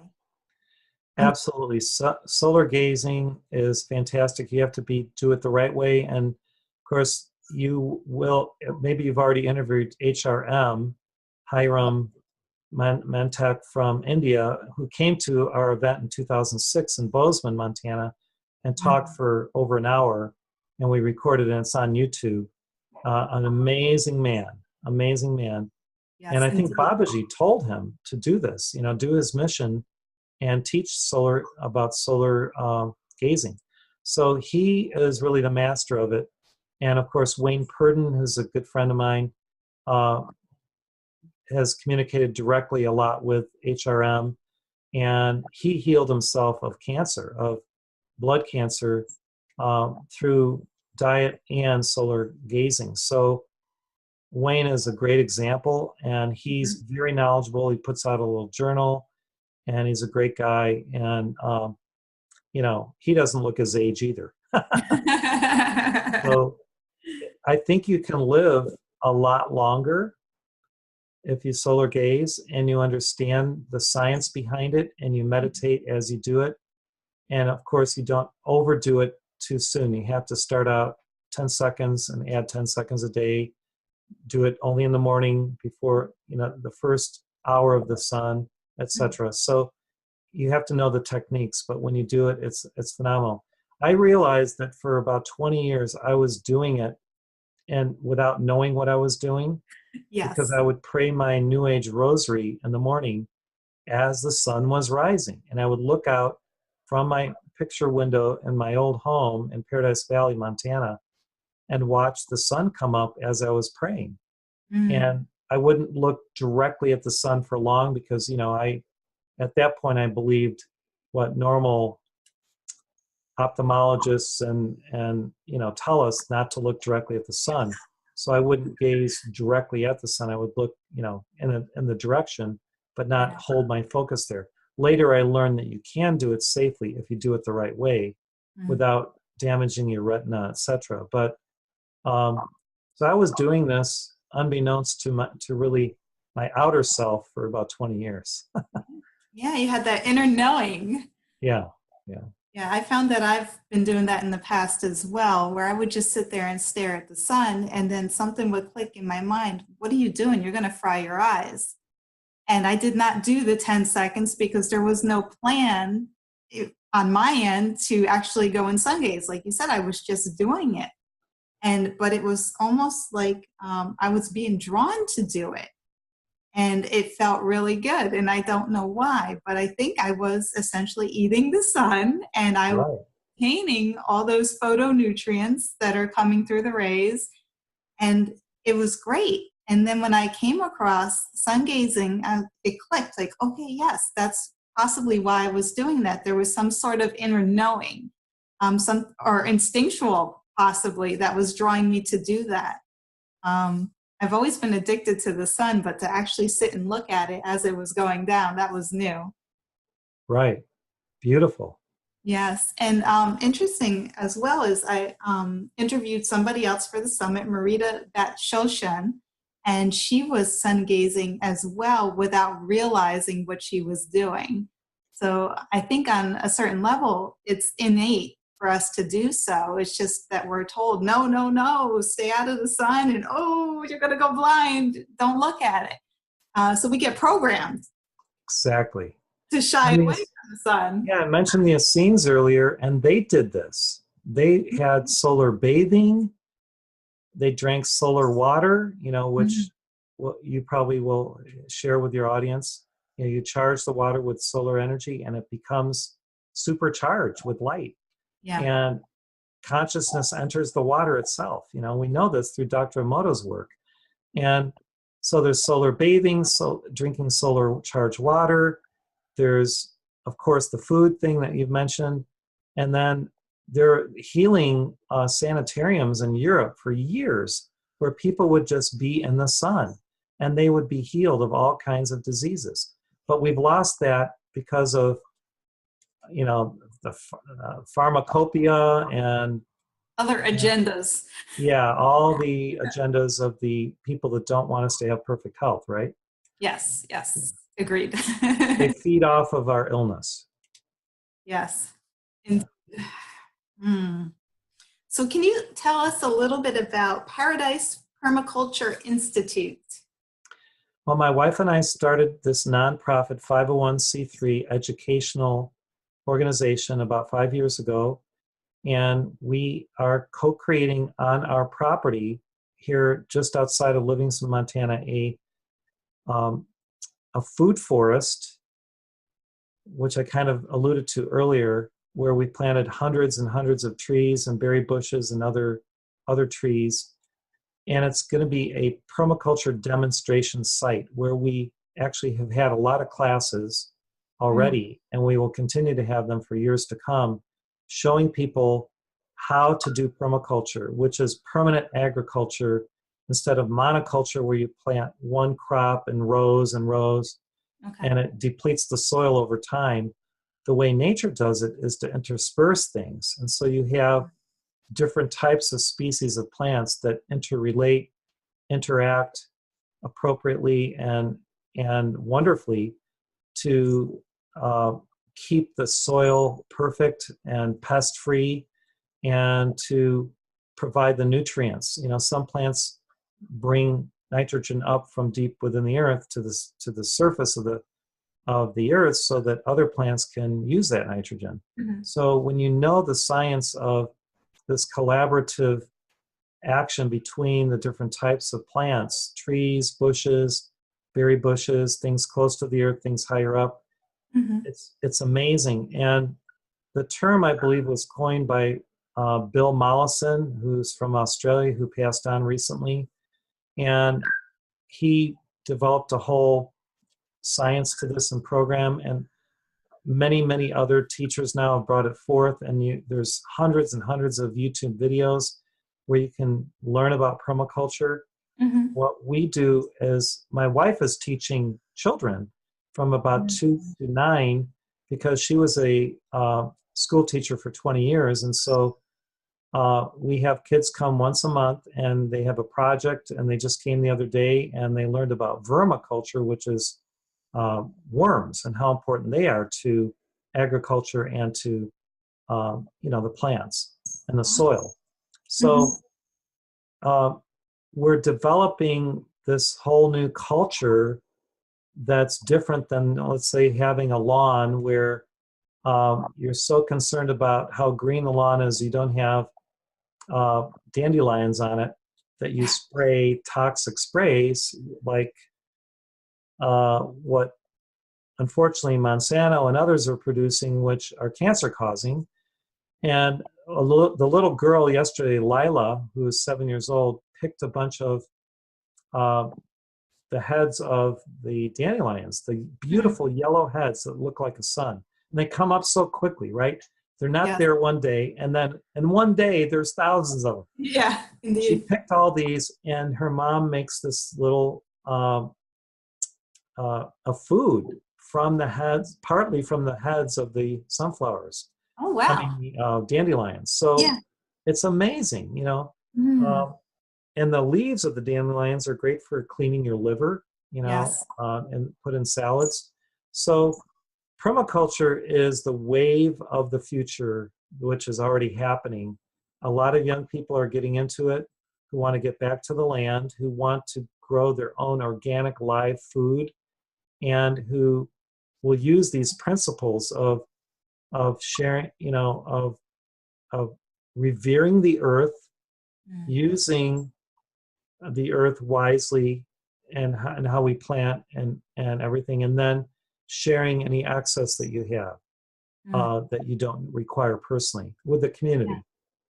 [SPEAKER 2] Absolutely. Solar gazing is fantastic. You have to do it the right way. And of course, maybe you've already interviewed HRM, Hiram Mantek from India, who came to our event in 2006 in Bozeman, Montana, and talked
[SPEAKER 1] Mhm.
[SPEAKER 2] for over an hour. And we recorded it, and it's on YouTube. An amazing man, amazing man. And
[SPEAKER 1] Yes,
[SPEAKER 2] I think
[SPEAKER 1] indeed.
[SPEAKER 2] Babaji told him to do this, do his mission and teach about solar gazing. So he is really the master of it. And of course, Wayne Purdon, who's a good friend of mine, uh, has communicated directly a lot with HRM, and he healed himself of cancer, of blood cancer, through diet and solar gazing. So Wayne is a great example, and he's
[SPEAKER 1] Mhm.
[SPEAKER 2] very knowledgeable. He puts out a little journal, and he's a great guy. And he doesn't look his age either. So I think you can live a lot longer if you solar gaze and you understand the science behind it and you meditate as you do it. And of course, you don't overdo it too soon. You have to start out 10 seconds and add 10 seconds a day. Do it only in the morning before the first hour of the sun, etc. So you have to know the techniques, but when you do it, it's phenomenal. I realized that for about 20 years I was doing it and without knowing what I was doing, because
[SPEAKER 1] Yes.
[SPEAKER 2] I would pray my New Age rosary in the morning as the sun was rising, and I would look out from my picture window in my old home in Paradise Valley, Montana, and watch the sun come up as I was praying.
[SPEAKER 1] Mm.
[SPEAKER 2] And I wouldn't look directly at the sun for long because, at that point I believed what normal ophthalmologists and tell us not to look directly at the sun. So I wouldn't gaze directly at the sun. I would look, in the direction, but not
[SPEAKER 1] Yeah.
[SPEAKER 2] hold my focus there. Later, I learned that you can do it safely if you do it the right way,
[SPEAKER 1] Mm.
[SPEAKER 2] without damaging your retina, etc. But so I was doing this unbeknownst to really my outer self for about 20 years.
[SPEAKER 1] Yeah, you had that inner knowing.
[SPEAKER 2] Yeah, yeah.
[SPEAKER 1] Yeah, I found that I've been doing that in the past as well, where I would just sit there and stare at the sun, and then something would click in my mind. What are you doing? You're going to fry your eyes. And I did not do the 10 seconds because there was no plan on my end to actually go and sun gaze. Like you said, I was just doing it. But it was almost like I was being drawn to do it. And it felt really good. And I don't know why, but I think I was essentially eating the sun, and I was
[SPEAKER 2] Right.
[SPEAKER 1] obtaining all those photonutrients that are coming through the rays. And it was great. And then when I came across sun gazing, it clicked like, okay, yes, that's possibly why I was doing that. There was some sort of inner knowing, or instinctual possibly, that was drawing me to do that. I've always been addicted to the sun, but to actually sit and look at it as it was going down, that was new.
[SPEAKER 2] Right. Beautiful.
[SPEAKER 1] Yes. And interesting as well is I interviewed somebody else for the summit, Marita Batshoshan, and she was sun gazing as well without realizing what she was doing. So I think on a certain level, it's innate for us to do so. It's just that we're told, no, no, no, stay out of the sun, and oh, you're going to go blind. Don't look at it. So we get programmed
[SPEAKER 2] Exactly.
[SPEAKER 1] to shy
[SPEAKER 2] And
[SPEAKER 1] away
[SPEAKER 2] these,
[SPEAKER 1] from the sun.
[SPEAKER 2] yeah, I mentioned the Essenes earlier, and they did this. They had solar bathing. They drank solar water, which you probably will share with your audience. You charge the water with solar energy, and it becomes supercharged with light.
[SPEAKER 1] Yeah.
[SPEAKER 2] And consciousness enters the water itself. We know this through Dr. Emoto's work. And so there's solar bathing, so drinking solar charged water. There's, of course, the food thing that you've mentioned. And then there are healing sanitariums in Europe for years where people would just be in the sun and they would be healed of all kinds of diseases. But we've lost that because of, the pharmacopoeia and
[SPEAKER 1] Other agendas.
[SPEAKER 2] all the agendas of the people that don't want us to have perfect health, right?
[SPEAKER 1] Yes, yes, agreed.
[SPEAKER 2] They feed off of our illness.
[SPEAKER 1] Yes. And, So can you tell us a little bit about Paradise Permaculture Institute?
[SPEAKER 2] Well, my wife and I started this nonprofit 501c3 educational organization about 5 years ago, and we are co-creating on our property here just outside of Livingston, Montana, a food forest, which I kind of alluded to earlier, where we planted hundreds and hundreds of trees and berry bushes and other trees. And it's going to be a permaculture demonstration site where we actually have had a lot of classes already, and we will continue to have them for years to come, showing people how to do permaculture, which is permanent agriculture instead of monoculture where you plant one crop in rows and rows, and it depletes the soil over time. The way nature does it is to intersperse things. And so you have different types of species of plants that interrelate, interact appropriately and wonderfully to keep the soil perfect and pest-free and to provide the nutrients. Some plants bring nitrogen up from deep within the earth to the surface of the earth so that other plants can use that nitrogen. So when you know the science of this collaborative action between the different types of plants, trees, bushes, berry bushes, things close to the earth, things higher up, it's amazing. And the term, I believe, was coined by Bill Mollison, who's from Australia, who passed on recently. And he developed a whole science to this and program. And many, many other teachers now have brought it forth. And there's hundreds and hundreds of YouTube videos where you can learn about permaculture.
[SPEAKER 1] Mm-hmm.
[SPEAKER 2] What we do is, my wife is teaching children from about 2 to 9, because she was a school teacher for 20 years. And so we have kids come once a month and they have a project, and they just came the other day and they learned about vermiculture, which is worms, and how important they are to agriculture and to the plants and the soil. So we're developing this whole new culture that's different than, let's say, having a lawn where you're so concerned about how green the lawn is, you don't have dandelions on it, that you spray toxic sprays like what unfortunately Monsanto and others are producing, which are cancer causing. And the little girl yesterday, Lila, who is 7 years old, picked a bunch of the heads of the dandelions, the beautiful yellow heads that look like a sun. And they come up so quickly, right? They're not there one day, and then in one day there's thousands of them.
[SPEAKER 1] Yeah, indeed.
[SPEAKER 2] She picked all these, and her mom makes this little a food from the heads, partly from the heads of the sunflowers.
[SPEAKER 1] Oh wow!
[SPEAKER 2] I mean, dandelions. So it's amazing, and the leaves of the dandelions are great for cleaning your liver, and put in salads. So permaculture is the wave of the future, which is already happening. A lot of young people are getting into it, who want to get back to the land, who want to grow their own organic live food, and who will use these principles of sharing, of revering the earth, using the earth wisely, and how we plant and everything, and then sharing any excess that you have that you don't require personally with the community.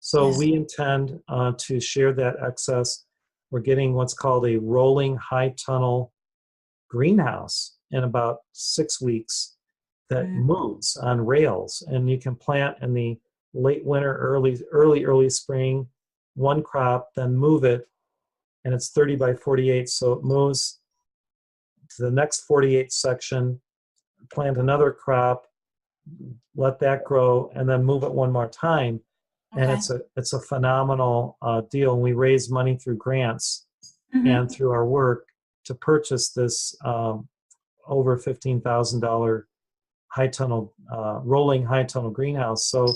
[SPEAKER 2] So we intend to share that excess. We're getting what's called a rolling high tunnel greenhouse in about 6 weeks that moves on rails, and you can plant in the late winter, early spring, one crop, then move it, and it's 30 by 48, so it moves to the next 48 section, plant another crop, let that grow, and then move it one more time. And it's a phenomenal deal. And we raise money through grants and through our work to purchase this over $15,000 high tunnel, rolling high tunnel greenhouse. So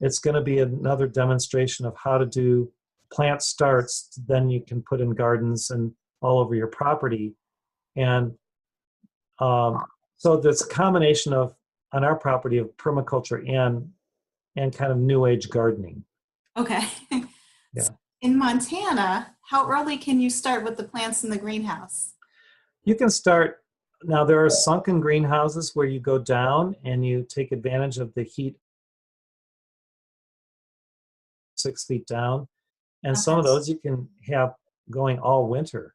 [SPEAKER 2] it's going to be another demonstration of how to do plant starts. Then you can put in gardens and all over your property. And so there's a combination of, on our property, of permaculture and kind of new age gardening.
[SPEAKER 1] Okay.
[SPEAKER 2] Yeah.
[SPEAKER 1] In Montana, how early can you start with the plants in the greenhouse?
[SPEAKER 2] You can start, now there are sunken greenhouses where you go down and you take advantage of the heat 6 feet down. And some of those you can have going all winter.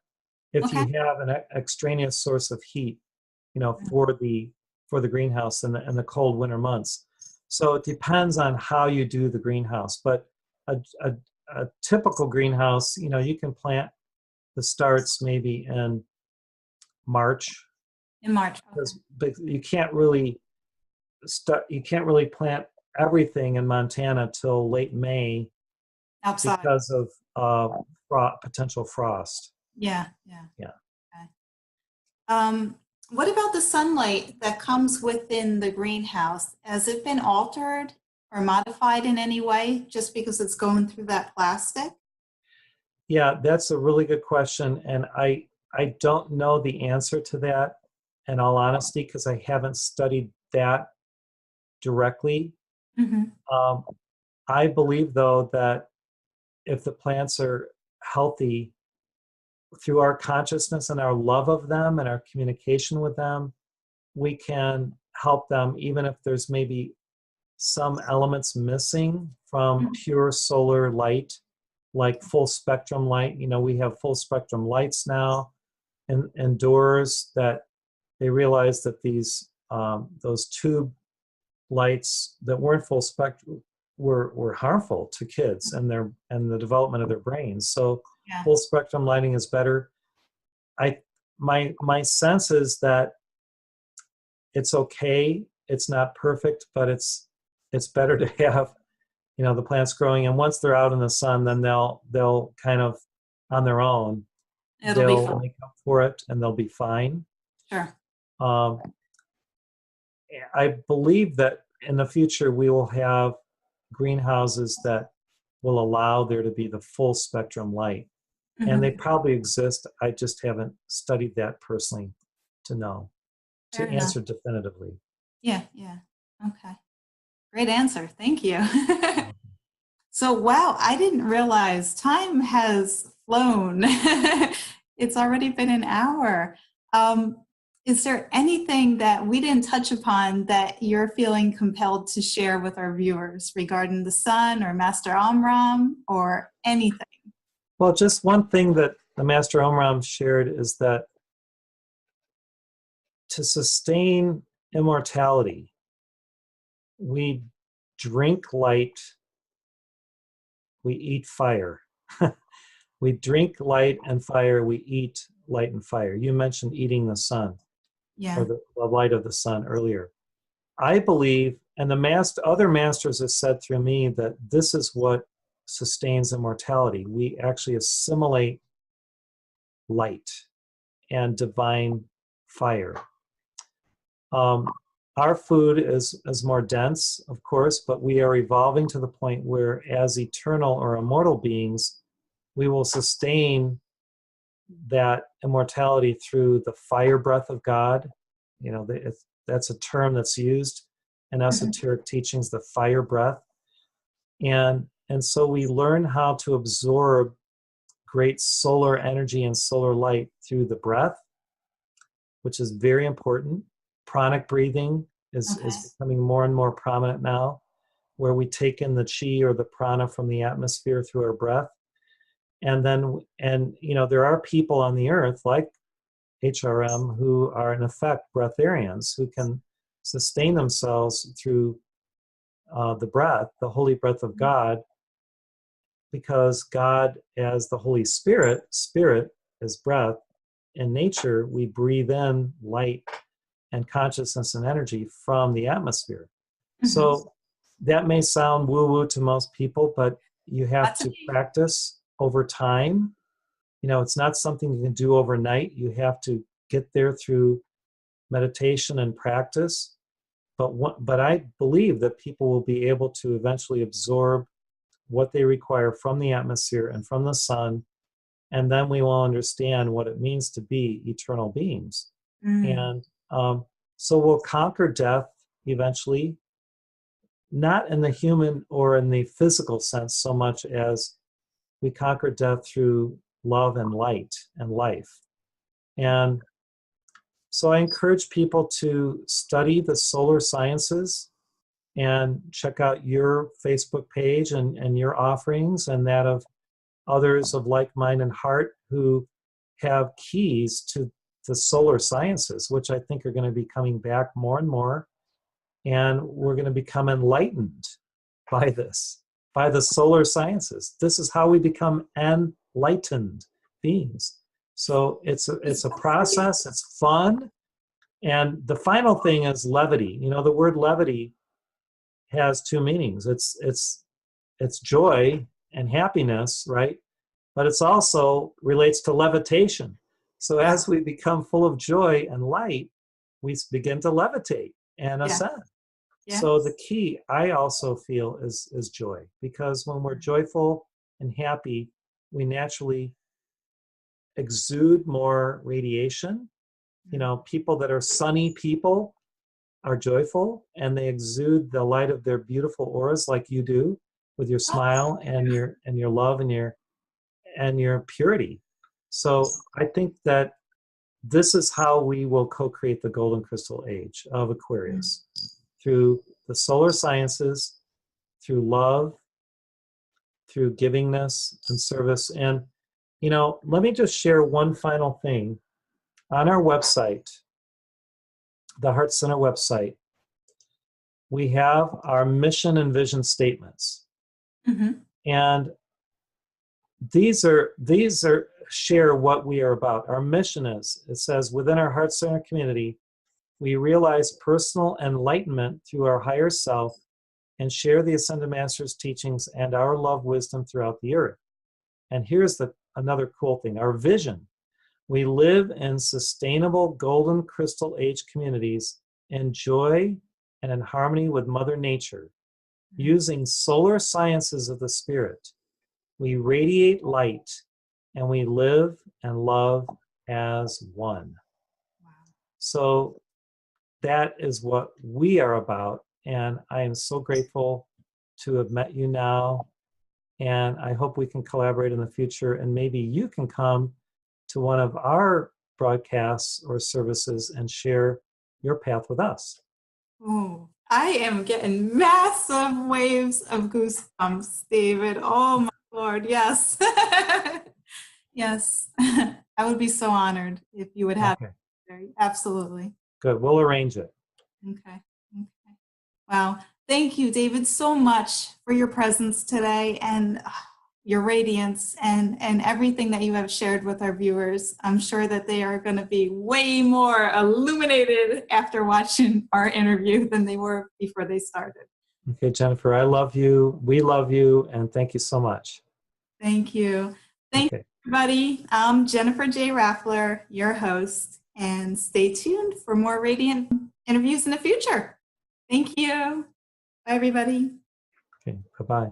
[SPEAKER 2] If you have an extraneous source of heat, for the greenhouse in the cold winter months. So it depends on how you do the greenhouse. But a typical greenhouse, you can plant the starts maybe in March.
[SPEAKER 1] In March.
[SPEAKER 2] But you can't really plant everything in Montana till late May
[SPEAKER 1] outside
[SPEAKER 2] because of potential frost.
[SPEAKER 1] Yeah. Okay. What about the sunlight that comes within the greenhouse? Has it been altered or modified in any way just because it's going through that plastic?
[SPEAKER 2] Yeah, that's a really good question. And I don't know the answer to that, in all honesty, because I haven't studied that directly. I believe, though, that if the plants are healthy, through our consciousness and our love of them and our communication with them, we can help them, even if there's maybe some elements missing from pure solar light, like full spectrum light. You know, we have full spectrum lights now indoors that they realized that these those tube lights that weren't full spectrum were harmful to kids and the development of their brains. So
[SPEAKER 1] Yeah.
[SPEAKER 2] full spectrum lighting is better. My sense is that it's okay. It's not perfect, but it's better to have, you know, the plants growing. And once they're out in the sun, then they'll kind of on their own,
[SPEAKER 1] It'll be
[SPEAKER 2] they'll
[SPEAKER 1] fun.
[SPEAKER 2] make up for it and they'll be fine.
[SPEAKER 1] Sure.
[SPEAKER 2] Um, I believe that in the future we will have greenhouses that will allow there to be the full spectrum light. And they probably exist. I just haven't studied that personally to know,
[SPEAKER 1] Fair
[SPEAKER 2] to
[SPEAKER 1] enough.
[SPEAKER 2] answer definitively.
[SPEAKER 1] Yeah, yeah. Okay. Great answer. Thank you. So, wow, I didn't realize time has flown. It's already been an hour. Is there anything that we didn't touch upon that you're feeling compelled to share with our viewers regarding the sun or Master Amram or anything?
[SPEAKER 2] Well, just one thing that the Master Omram shared is that to sustain immortality, we drink light, we eat fire. We drink light and fire, we eat light and fire. You mentioned eating the sun,
[SPEAKER 1] Yeah.
[SPEAKER 2] or the light of the sun earlier. I believe, and other masters have said through me, that this is what sustains immortality. We actually assimilate light and divine fire. Our food is more dense, of course, but we are evolving to the point where, as eternal or immortal beings, we will sustain that immortality through the fire breath of God. You know, that's a term that's used in esoteric teachings, the fire breath. And so we learn how to absorb great solar energy and solar light through the breath, which is very important. Pranic breathing is becoming more and more prominent now, where we take in the chi or the prana from the atmosphere through our breath. And you know, there are people on the earth like HRM who are in effect breatharians, who can sustain themselves through the breath, the holy breath of God, because God, as the Holy Spirit is breath. In nature, we breathe in light and consciousness and energy from the atmosphere. So that may sound woo-woo to most people, but you have to practice over time. You know, it's not something you can do overnight. You have to get there through meditation and practice. But I believe that people will be able to eventually absorb what they require from the atmosphere and from the sun, and then we will understand what it means to be eternal beings. And so we'll conquer death eventually, not in the human or in the physical sense so much as we conquer death through love and light and life. And so I encourage people to study the solar sciences and check out your Facebook page and your offerings and that of others of like mind and heart who have keys to the solar sciences, which I think are going to be coming back more and more. And we're going to become enlightened by this, by the solar sciences. This is how we become enlightened beings. So it's a process, it's fun. And the final thing is levity. You know, the word levity has two meanings. It's joy and happiness, right? But it's also relates to levitation. So as we become full of joy and light, we begin to levitate and ascend. Yeah. So the key, I also feel, is joy, because when we're joyful and happy, we naturally exude more radiation. You know, people that are sunny people are joyful, and they exude the light of their beautiful auras, like you do with your smile and your love and your purity. So I think that this is how we will co-create the golden crystal age of Aquarius, through the solar sciences through love, through givingness and service. And, let me just share one final thing. On our website, the Heart Center website, we have our mission and vision statements.
[SPEAKER 1] Mm-hmm.
[SPEAKER 2] And these are share what we are about. Our mission is, it says, within our Heart Center community, we realize personal enlightenment through our higher self and share the Ascended Master's teachings and our love wisdom throughout the earth. And here's another cool thing. Our vision. We live in sustainable golden crystal age communities in joy and in harmony with Mother Nature, using solar sciences of the spirit. We radiate light and we live and love as one.
[SPEAKER 1] Wow.
[SPEAKER 2] So that is what we are about. And I am so grateful to have met you now. And I hope we can collaborate in the future. And maybe you can come to one of our broadcasts or services and share your path with us.
[SPEAKER 1] Oh, I am getting massive waves of goosebumps, David. Oh my Lord, yes. Yes. I would be so honored if you would have
[SPEAKER 2] Okay.
[SPEAKER 1] Absolutely.
[SPEAKER 2] Good. We'll arrange it.
[SPEAKER 1] Okay. Wow. Thank you, David, so much for your presence today and your radiance and everything that you have shared with our viewers. I'm sure that they are going to be way more illuminated after watching our interview than they were before they started.
[SPEAKER 2] Okay, Jennifer, I love you. We love you. And thank you so much.
[SPEAKER 1] Thank you. Thank you, everybody. I'm Jennifer J. Raffler, your host, and stay tuned for more radiant interviews in the future. Thank you. Bye, everybody.
[SPEAKER 2] Okay, bye-bye.